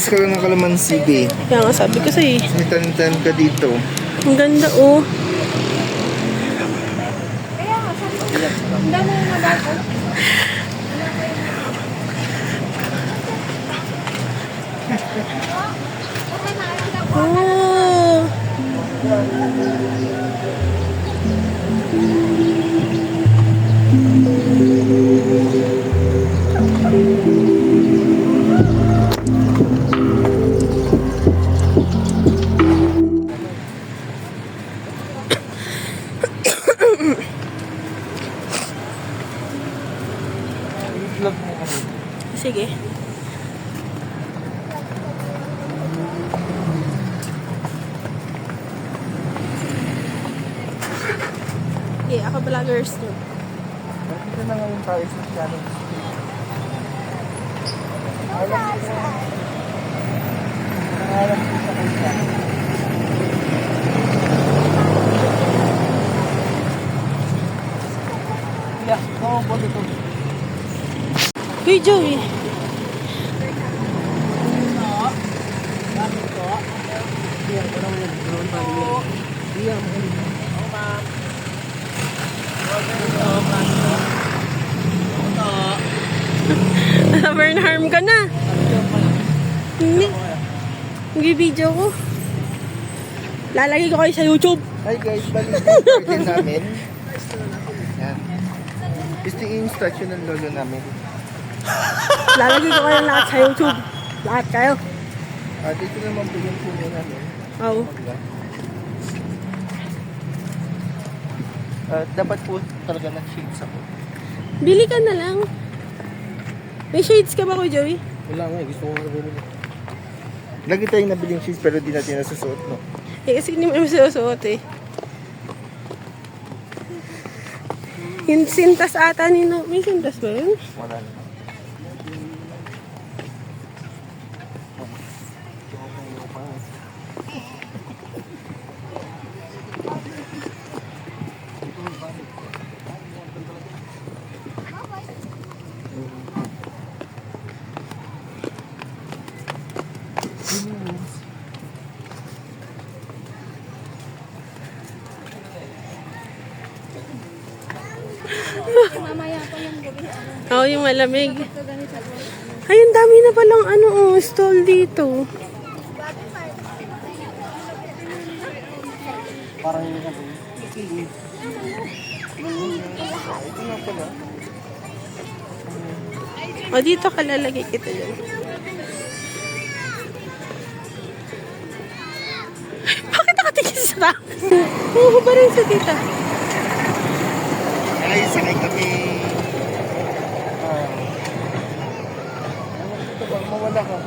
ka lang ng kalamansi, eh. Kaya nga sabi ko sa'yo. May tanim-tanim ka dito. Ang ganda, oh. Ang dami yung nagago. Oh. Sige. Okay, ako vloggers nyo. Dito na ngayon tayo sa channel. Alam ko sa kanya. Yeah, no, po dito. Kuy Joey. Burn harm ka na. Hindi. Nag-video ko. Lalagay ko kayo sa YouTube. Hi guys, balik yung garden namin. Yan. Gusto yung instruction ng lolo namin. Lalagay ko kayo lahat sa YouTube. Lahat kayo. Dito naman po yung puno namin. Oo. Dapat po talaga nag-shades ako. Bili ka na lang. May shades ka ba ko, Joey? Wala nga, gusto ko nga bumili. Lagi tayong nabiling shades pero di natin nasusuot, no? Eh, kasi hindi mo naman sinusuot eh. Yung sintas ata ni No. May sintas ba yun? Wala naman. Mamaya pa yung gabi. Oo, yung malamig. Ay, ang dami na palang stall dito. Parang yun ako. Ito nga pala. O, dito ka lalagay kita dyan. Bakit nakatingin sa taas? Oo, ba rin sa tita? Ay, sakay kami. Ito ba? Mawala ka.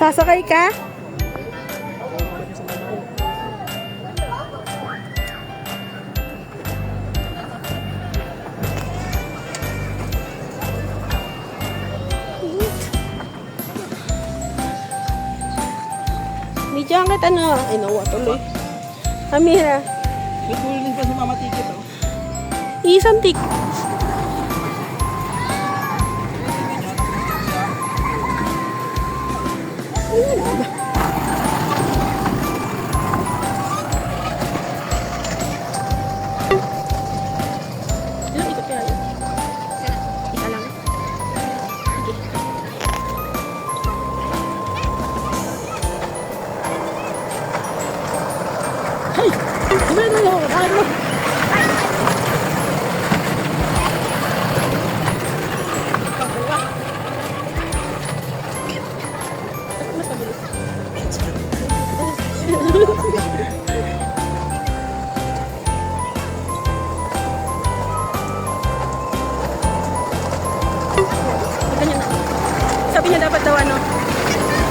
Sasakay ka? Bidyan kita na. Ay, nawa tuloy. Amira. May kuliling pa si Mama Ticket, oh. Isang tik. Ilang ikot kaya yun? Isa lang. Sige. Hey! Sabi na yun! Ano? Mas mabilis. Ganyan na. Sabi niya dapat daw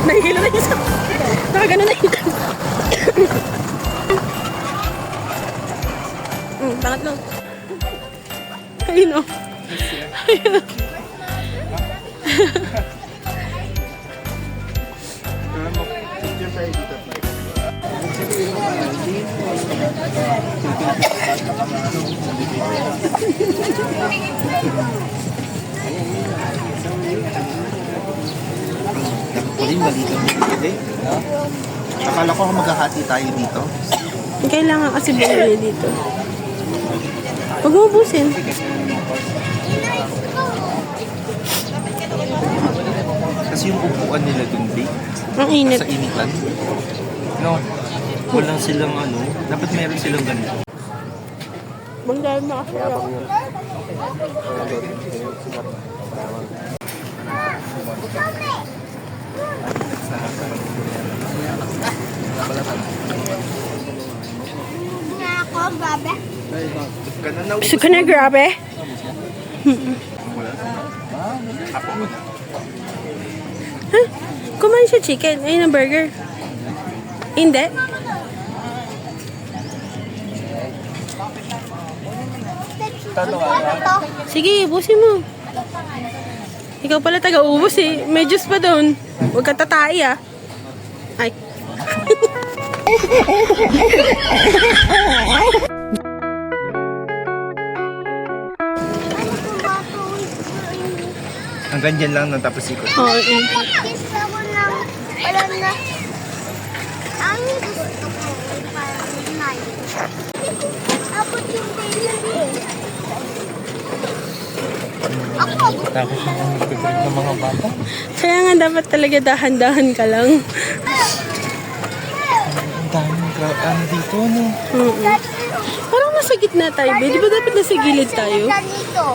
nahihilo na yung sabi. Nakagano na yung pangatlo. Ayun o. Ayun. Picture tayo dito. Hindi, mali kami. Hindi. Akala ko maghahati tayo dito. Kailangan kasi bumili dito. Huwag mo ubusin. Kasi yung upuan nila dun, babe, Ang init. sa initan. No, walang silang ano. Dapat meron silang ganito. Bangdaan na kasi ako. Nga ako, grabe. Gusto ka na, grabe? Huh? Kumain siya chicken. Ayun ang burger. Hindi. Ano to? Sige, ubusin mo. Ikaw pala taga-ubos eh. May juice pa doon. Huwag ka tatai ah. Ay. Hanggang dyan lang nang tapos ikot. Oo, eh. Kiss ako ng, wala na. Ang gusto ko, parang night. Abot yung baby. Ako, Tapos na ang nagpipig ng mga bata. Kaya nga dapat talaga dahan-dahan ka lang. Ang daming ano dito, no? Oo. Parang nasa gitna tayo, be. Di ba dapat nasa gilid tayo? ganito.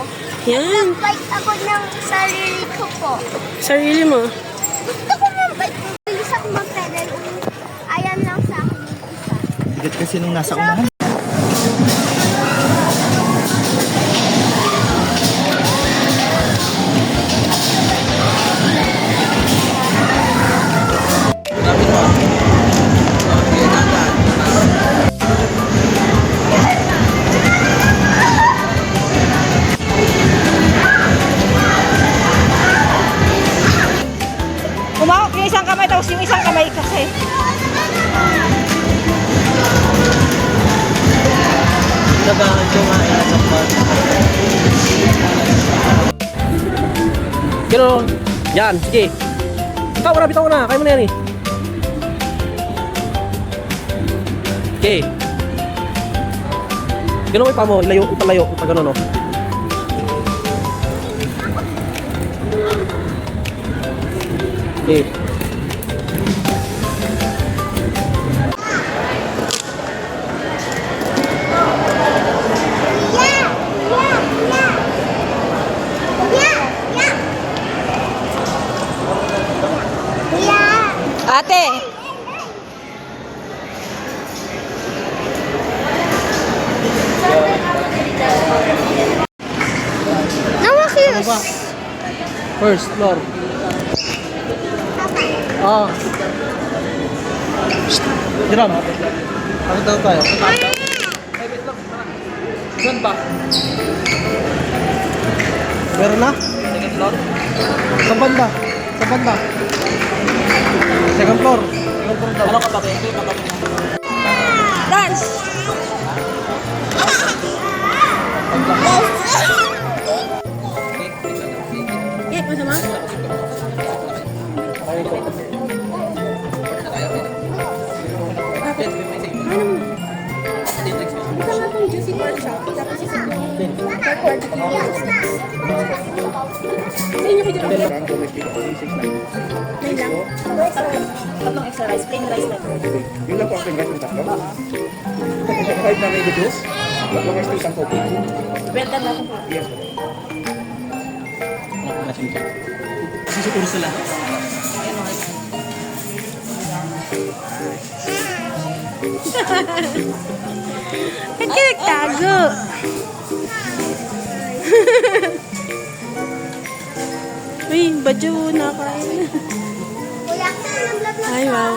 Yan. Bite ako ng sarili ko po. Sarili mo. Gusto ko ng bite. Bilis ako mag-pedal. Ayan lang sa akin yung isa. Bigat kasi nung nasa unahan. Umawak yung isang kamay, tapos yung isang kamay kasi. Labangan ko nga sa Gano'n? Yan, sige. Bitaw na. Kaya mo na yan eh. Okay. Gano'n mo ipa mo, ipalayo, ipa gano'n no. Okay. Ate! Nawakius. First floor. Ah. Diram. Ano daw tayo? Saan ba? Meron na? Second floor? Sa banda. Sa banda. Second floor. Second floor daw. Ano ka ba? Dance! Eh, masama? Tatlong extra rice, plain rice lang. Yun lang po ang pingas ng tatlo. Kahit na may juice, tatlong ice isang coffee. Well done natin po. Yes. Susuturos sila. Ba't ka nagtago? Uy, badyo na kain. Kuya, nag-vlog na Ay, wow.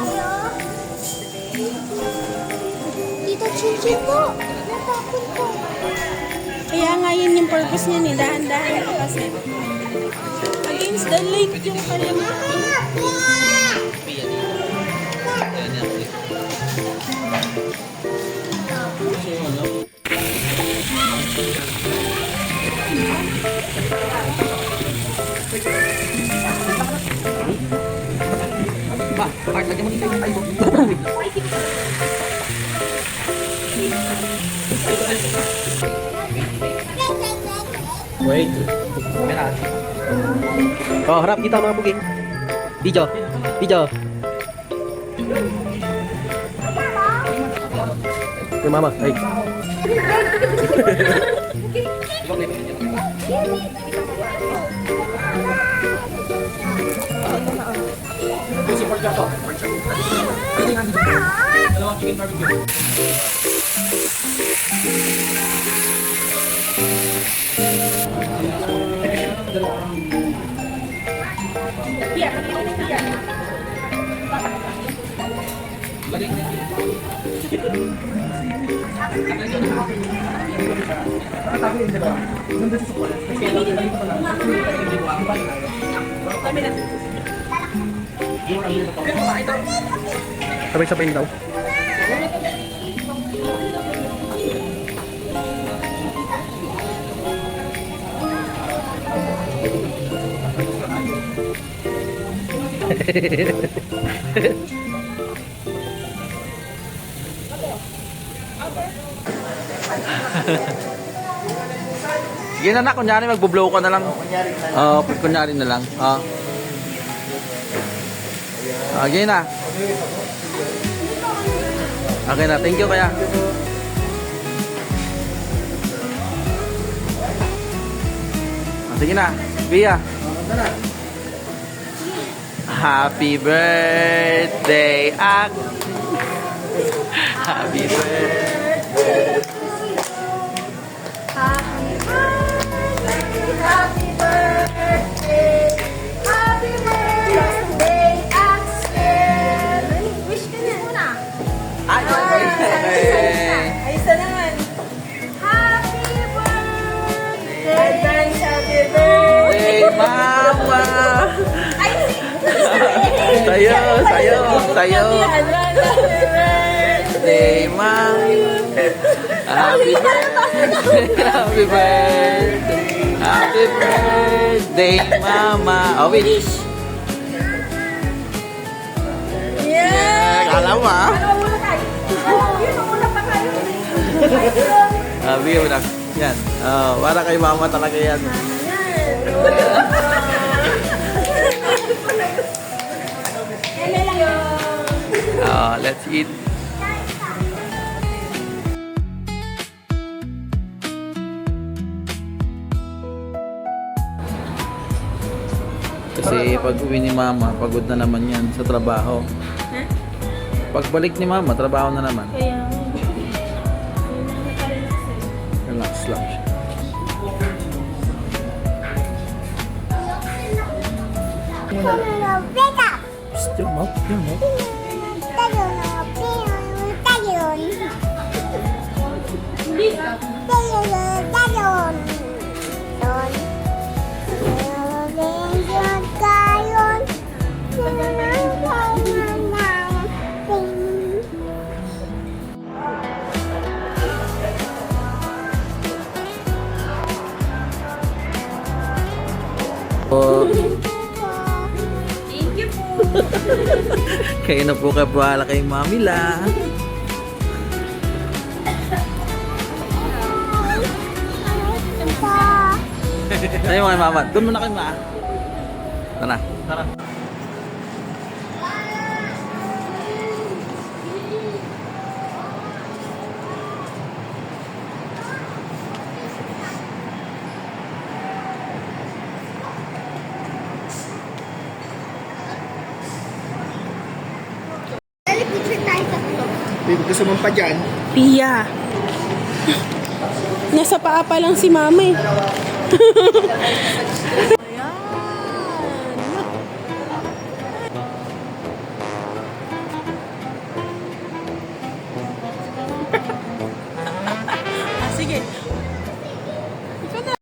Tito Chinchin po. Natakot ko. Kaya nga yun yung purpose niya ni dahan-dahan ka kasi. Against the lake yung kalimutan. Wait. Oh, harap kita mga buging. Video. Video. Yung mama, ay. Sabay-sabayin daw. Sige na, kunyari magbo-blow ka na lang. Oo, kunyari na lang. Okay na. Okay na, thank you kaya. Sige na, Pia. Happy birthday, Ak. Happy birthday. Happy birthday! Happy birthday, Axel! Wish ka na muna. Ayos na naman. Happy birthday! Advance happy birthday. Hey, Mama! Ay, Sayo, sayo, sayo. Advance happy birthday. Hey, Mama! Happy birthday! Happy birthday! Happy birthday, Mama! Oh, wish! Yeah. Kala mo, ah? Muna tayo. Yun, muna pa tayo. Bigyan mo na. Yan. Para kay Mama talaga yan. Let's eat. Kasi pag uwi ni Mama, pagod na naman yan sa trabaho. Pagbalik ni Mama, trabaho na naman. Relax lang siya. Psst, yung mouth, yung mouth. Thank you po. Kayo na po kabahala kay Mami la. Tayo mga Mama. Doon muna kayo Ma. Tara. Tara. dali picture tayo tatlo. Gusto mong pa dyan? Pia. Nasa paa pa lang si Mama eh. Sige. Ikaw na.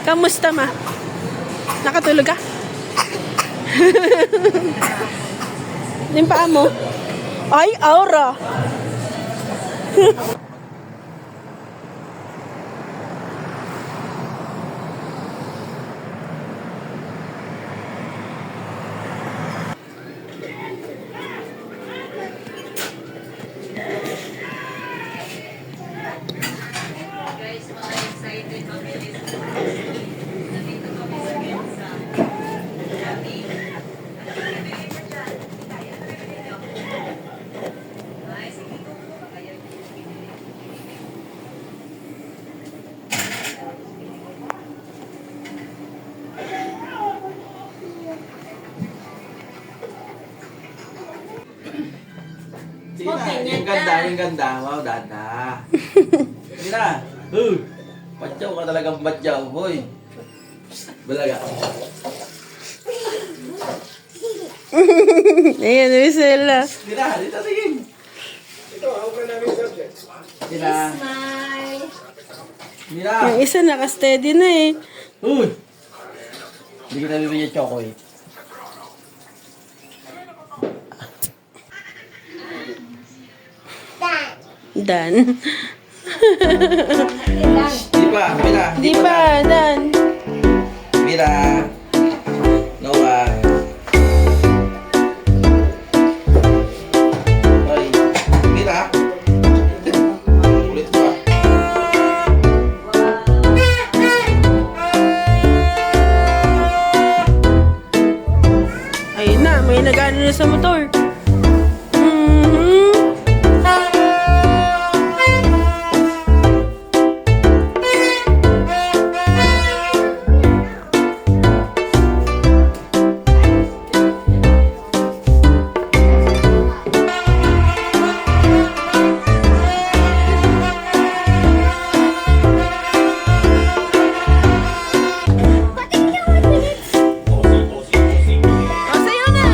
Kamusta ma? Nakatulog ka? Yung paa mo? Ay, aura. Yung ganda, yung ganda. Wow, dada. Sige na. Batyaw ka talagang batyaw, boy. Balaga. Ayan, Maricela. Sige na, dito, sige. Sige na. Smile. Sige na. Yung isa naka-steady na eh. Hindi ko nabibigyan choco eh. Dan. Di ba? Mira. Di ba, Dan? Mira. Noah. Hoy. Mira. Ulit pa. Ayun na, may nag-ano na sa motor. Mhm. O, sa'yo na.